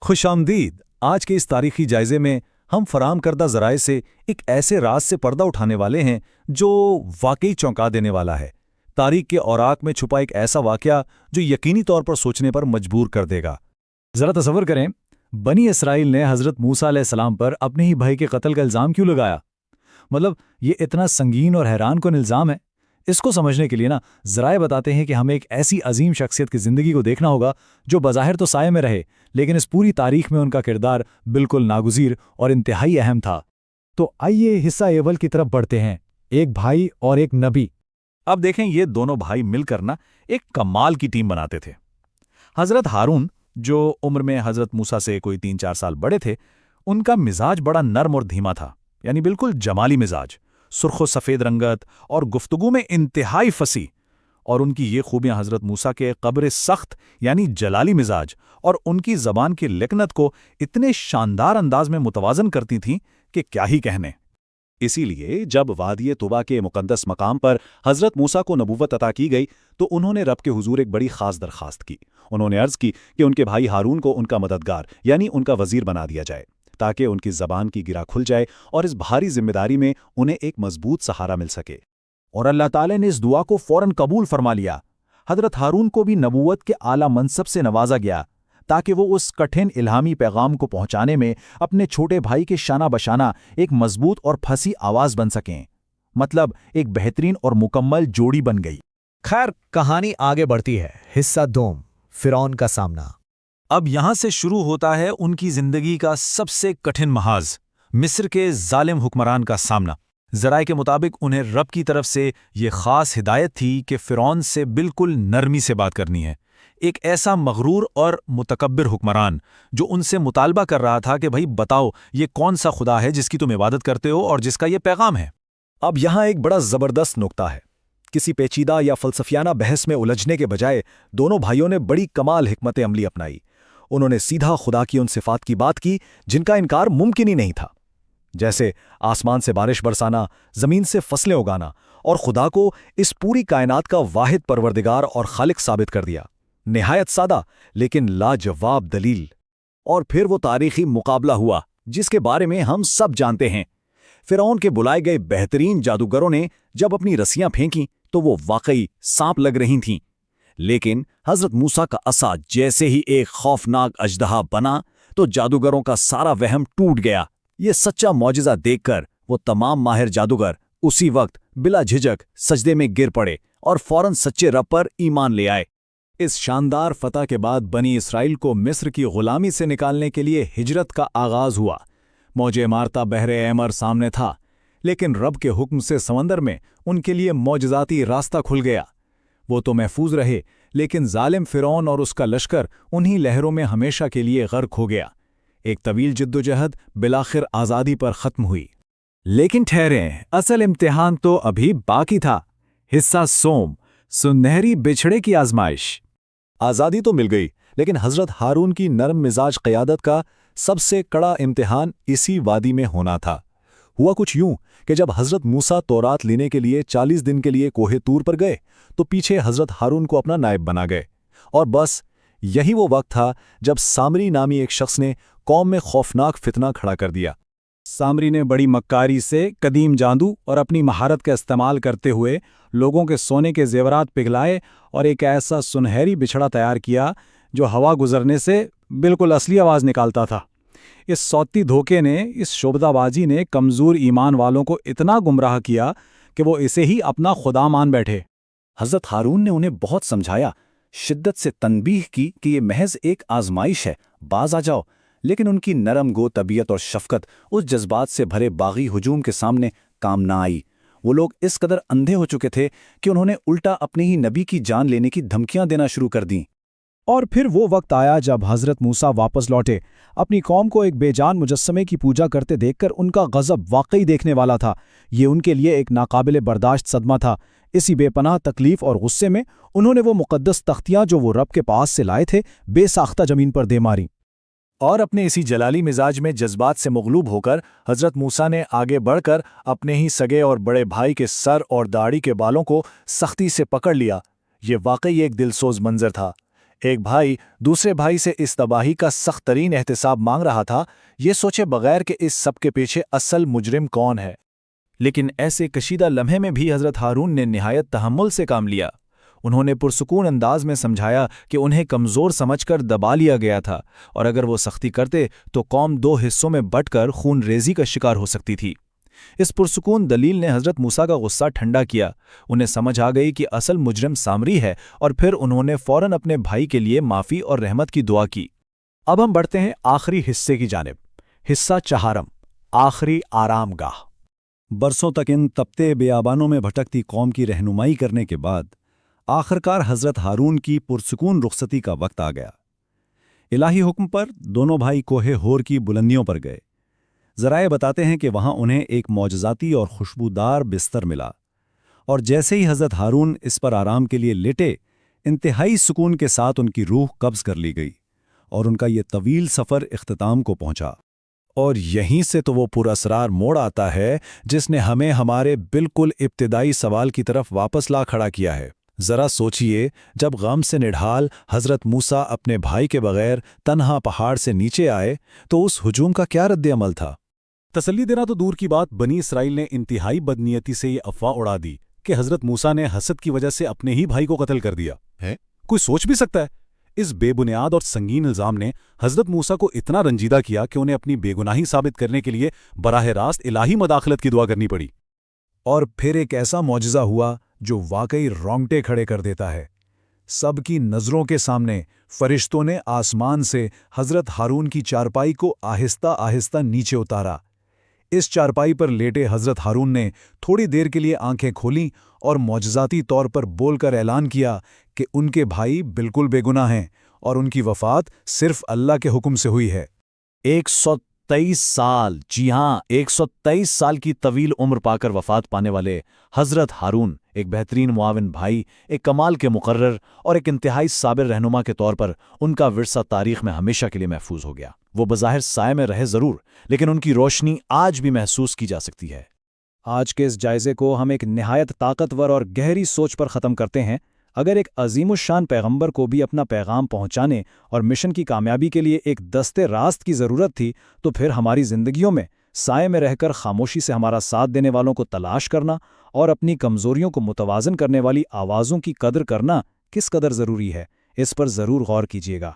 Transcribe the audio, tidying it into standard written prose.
खुश आमदीद। आज के इस तारीखी जायजे में हम फराहम करदा ज़राए से एक ऐसे राज से पर्दा उठाने वाले हैं जो वाकई चौंका देने वाला है। तारीख के औराक में छुपा एक ऐसा वाकया जो यकीनी तौर पर सोचने पर मजबूर कर देगा। ज़रा तसव्वुर करें, बनी इसराइल ने हज़रत मूसा अलैहिस्सलाम पर अपने ही भाई के कत्ल का इल्ज़ाम क्यों लगाया? मतलब ये इतना संगीन और हैरान कुन इल्ज़ाम है। इसको समझने के लिए ज़राए बताते हैं कि हमें एक ऐसी अजीम शख्सियत की ज़िंदगी को देखना होगा जो बज़ाहिर तो साये में रहे, लेकिन इस पूरी तारीख में उनका किरदार बिल्कुल नागुज़ीर और इंतहाई अहम था। तो आइए हिस्सा अव्वल की तरफ बढ़ते हैं, एक भाई और एक नबी। अब देखें, ये दोनों भाई मिलकर एक कमाल की टीम बनाते थे। हज़रत हारून, जो उम्र में हज़रत मूसा से कोई 3-4 साल बड़े थे, उनका मिजाज बड़ा नर्म और धीमा था, यानी बिल्कुल जमाली मिजाज, सुर्ख सफ़ेद रंगत और गुफ्तगू में इंतहाई फसी। और उनकी ये खूबियां हज़रत मूसा के कब्र सख्त यानी जलाली मिजाज और उनकी ज़बान की लिकनत को इतने शानदार अंदाज में मुतवाज़न करती थीं कि क्या ही कहने। इसीलिए जब वादिये तुबा के मुक़द्दस मकाम पर हज़रत मूसा को नबूवत अता की गई तो उन्होंने रब के हुजूर एक बड़ी ख़ास दरख्वास्त की। उन्होंने अर्ज़ की कि उनके भाई हारून को उनका मददगार यानी उनका वज़ीर बना दिया जाए, ताकि उनकी ज़बान की गिरा खुल जाए और इस भारी जिम्मेदारी में उन्हें एक मजबूत सहारा मिल सके। और अल्लाह ताला ने इस दुआ को फ़ौरन कबूल फरमा लिया। हज़रत हारून को भी नबूवत के आला मनसब से नवाजा गया, ताकि वो उस कठिन इल्हामी पैगाम को पहुंचाने में अपने छोटे भाई के शाना बशाना एक मजबूत और फंसी आवाज़ बन सकें। मतलब एक बेहतरीन और मुकम्मल जोड़ी बन गई। खैर, कहानी आगे बढ़ती है। हिस्सा 2, फ़िरौन का सामना। अब यहां से शुरू होता है उनकी जिंदगी का सबसे कठिन महाज, मिस्र के जालिम हुक्मरान का सामना। ज़राए के मुताबिक उन्हें रब की तरफ से ये ख़ास हिदायत थी कि फ़िरौन से बिल्कुल नरमी से बात करनी है। एक ऐसा मगरूर और मुतकब्बिर हुक्मरान जो उनसे मुतालबा कर रहा था कि भाई बताओ, ये कौन सा खुदा है जिसकी तुम इबादत करते हो और जिसका ये पैगाम है। अब यहाँ एक बड़ा ज़बरदस्त नुक्ता है। किसी पेचीदा या फ़लसफ़ियाना बहस में उलझने के बजाय दोनों भाइयों ने बड़ी कमाल हिकमत अमली अपनाई। उन्होंने सीधा खुदा की उन सिफ़ात की बात की जिनका इनकार मुमकिन ही नहीं था, जैसे आसमान से बारिश बरसाना, ज़मीन से फसलें उगाना, और खुदा को इस पूरी कायनात का वाहिद परवरदिगार और खालिक साबित कर दिया। निहायत सादा लेकिन लाजवाब दलील। और फिर वो तारीखी मुकाबला हुआ जिसके बारे में हम सब जानते हैं। फ़िरौन के बुलाए गए बेहतरीन जादूगरों ने जब अपनी रस्सियां फेंकी तो वो वाकई सांप लग रही थीं, लेकिन हज़रत मूसा का असा जैसे ही एक खौफनाक अजदहा बना तो जादूगरों का सारा वहम टूट गया। ये सच्चा मौजिज़ा देखकर वो तमाम माहिर जादूगर उसी वक्त बिला झिझक सजदे में गिर पड़े और फौरन सच्चे रब पर ईमान ले आए। इस शानदार फतह के बाद बनी इसराइल को मिस्र की गुलामी से निकालने के लिए हिजरत का आगाज़ हुआ। मौजे मारता बहरे अहमर सामने था, लेकिन रब के हुक्म से समंदर में उनके लिए मौजज़ाती रास्ता खुल गया। वो तो महफूज रहे, लेकिन जालिम फ़िरौन और उसका लश्कर उन्हीं लहरों में हमेशा के लिए गर्क हो गया। एक तवील जिद्दोजहद बिलाखिर आज़ादी पर ख़त्म हुई। लेकिन ठहरें, असल इम्तिहान तो अभी बाकी था। हिस्सा सोम, सुनहरी बिछड़े की आजमाइश। आज़ादी तो मिल गई, लेकिन हज़रत हारून की नरम मिजाज क़यादत का सबसे कड़ा इम्तिहान इसी वादी में होना था। हुआ कुछ यूं कि जब हज़रत मूसा तौरात लेने के लिए 40 दिन के लिए कोहे तूर पर गए तो पीछे हज़रत हारून को अपना नायब बना गए। और बस यही वो वक्त था जब सामरी नामी एक शख्स ने कौम में खौफनाक फितना खड़ा कर दिया। सामरी ने बड़ी मक्कारी से कदीम जादू और अपनी महारत का इस्तेमाल करते हुए लोगों के सोने के जेवरात पिघलाए और एक ऐसा सुनहरी बिछड़ा तैयार किया जो हवा गुजरने से बिल्कुल असली आवाज़ निकालता था। इस सौती धोखे ने, इस शोबदाबाजी ने कमज़ोर ईमान वालों को इतना गुमराह किया कि वो इसे ही अपना खुदा मान बैठे। हज़रत हारून ने उन्हें बहुत समझाया, शिद्दत से तनबीह की कि ये महज एक आजमाइश है, बाज आ जाओ, लेकिन उनकी नरम गो तबीयत और शफ़क़त उस जज्बात से भरे बागी हुजूम के सामने काम ना आई। वो लोग इस कदर अंधे हो चुके थे कि उन्होंने उल्टा अपने ही नबी की जान लेने की धमकियां देना शुरू कर दीं। और फिर वो वक्त आया जब हज़रत मूसा वापस लौटे। अपनी कौम को एक बेजान मुजस्समे की पूजा करते देखकर उनका गज़ब वाकई देखने वाला था। ये उनके लिए एक नाकाबिले बर्दाश्त सदमा था। इसी बेपनाह तकलीफ़ और गुस्से में उन्होंने वो मुक़द्दस तख्तियाँ जो वो रब के पास से लाए थे बेसाख्ता ज़मीन पर दे मारी। और अपने इसी जलाली मिजाज में जज्बात से मगलूब होकर हज़रत मूसा ने आगे बढ़कर अपने ही सगे और बड़े भाई के सर और दाढ़ी के बालों को सख्ती से पकड़ लिया। ये वाकई एक दिलसोज मंजर था। ایک بھائی دوسرے بھائی سے اس تباہی کا سخت ترین احتساب مانگ رہا تھا، یہ سوچے بغیر کہ اس سب کے پیچھے اصل مجرم کون ہے۔ لیکن ایسے کشیدہ لمحے میں بھی حضرت ہارون نے نہایت تحمل سے کام لیا۔ انہوں نے پرسکون انداز میں سمجھایا کہ انہیں کمزور سمجھ کر دبا لیا گیا تھا، اور اگر وہ سختی کرتے تو قوم دو حصوں میں بٹ کر خون ریزی کا شکار ہو سکتی تھی۔ اس پرسکون دلیل نے حضرت موسیٰ کا غصہ ٹھنڈا کیا۔ انہیں سمجھ آ گئی کہ اصل مجرم سامری ہے، اور پھر انہوں نے فوراً اپنے بھائی کے لیے معافی اور رحمت کی دعا کی۔ اب ہم بڑھتے ہیں آخری حصے کی جانب، حصہ چہارم، آخری آرام گاہ۔ برسوں تک ان تپتے بیابانوں میں بھٹکتی قوم کی رہنمائی کرنے کے بعد آخرکار حضرت ہارون کی پرسکون رخصتی کا وقت آ گیا۔ الہی حکم پر دونوں بھائی کوہ ہور کی بلندیوں پر گئے۔ ذرائع بتاتے ہیں کہ وہاں انہیں ایک معجزاتی اور خوشبودار بستر ملا، اور جیسے ہی حضرت ہارون اس پر آرام کے لیے لیٹے، انتہائی سکون کے ساتھ ان کی روح قبض کر لی گئی، اور ان کا یہ طویل سفر اختتام کو پہنچا۔ اور یہیں سے تو وہ پراسرار موڑ آتا ہے جس نے ہمیں ہمارے بالکل ابتدائی سوال کی طرف واپس لا کھڑا کیا ہے۔ ذرا سوچئے، جب غم سے نڈھال حضرت موسیٰ اپنے بھائی کے بغیر تنہا پہاڑ سے نیچے آئے تو اس ہجوم کا کیا رد عمل تھا؟ تسلی دینا تو دور کی بات، بنی اسرائیل نے انتہائی بدنیتی سے یہ افواہ اڑا دی کہ حضرت موسیٰ نے حسد کی وجہ سے اپنے ہی بھائی کو قتل کر دیا ہے۔ کوئی سوچ بھی سکتا ہے؟ اس بے بنیاد اور سنگین الزام نے حضرت موسیٰ کو اتنا رنجیدہ کیا کہ انہیں اپنی بے گناہی ثابت کرنے کے لیے براہ راست الہی مداخلت کی دعا کرنی پڑی۔ اور پھر ایک ایسا معجزہ ہوا جو واقعی رونگٹے کھڑے کر دیتا ہے۔ سب کی نظروں کے سامنے فرشتوں نے آسمان سے حضرت ہارون کی چارپائی کو آہستہ آہستہ نیچے اتارا۔ اس چارپائی پر لیٹے حضرت ہارون نے تھوڑی دیر کے لیے آنکھیں کھولیں اور معجزاتی طور پر بول کر اعلان کیا کہ ان کے بھائی بالکل بے گناہ ہیں، اور ان کی وفات صرف اللہ کے حکم سے ہوئی ہے۔ 123 سال، جی ہاں، 123 سال کی طویل عمر پا کر وفات پانے والے حضرت ہارون ایک بہترین معاون بھائی، ایک کمال کے مقرر اور ایک انتہائی صابر رہنما کے طور پر ان کا ورثہ تاریخ میں ہمیشہ کے لیے محفوظ ہو گیا۔ وہ بظاہر سائے میں رہے ضرور، لیکن ان کی روشنی آج بھی محسوس کی جا سکتی ہے۔ آج کے اس جائزے کو ہم ایک نہایت طاقتور اور گہری سوچ پر ختم کرتے ہیں۔ اگر ایک عظیم الشان پیغمبر کو بھی اپنا پیغام پہنچانے اور مشن کی کامیابی کے لیے ایک دستے راست کی ضرورت تھی، تو پھر ہماری زندگیوں میں سائے میں رہ کر خاموشی سے ہمارا ساتھ دینے والوں کو تلاش کرنا اور اپنی کمزوریوں کو متوازن کرنے والی آوازوں کی قدر کرنا کس قدر ضروری ہے، اس پر ضرور غور کیجیے گا۔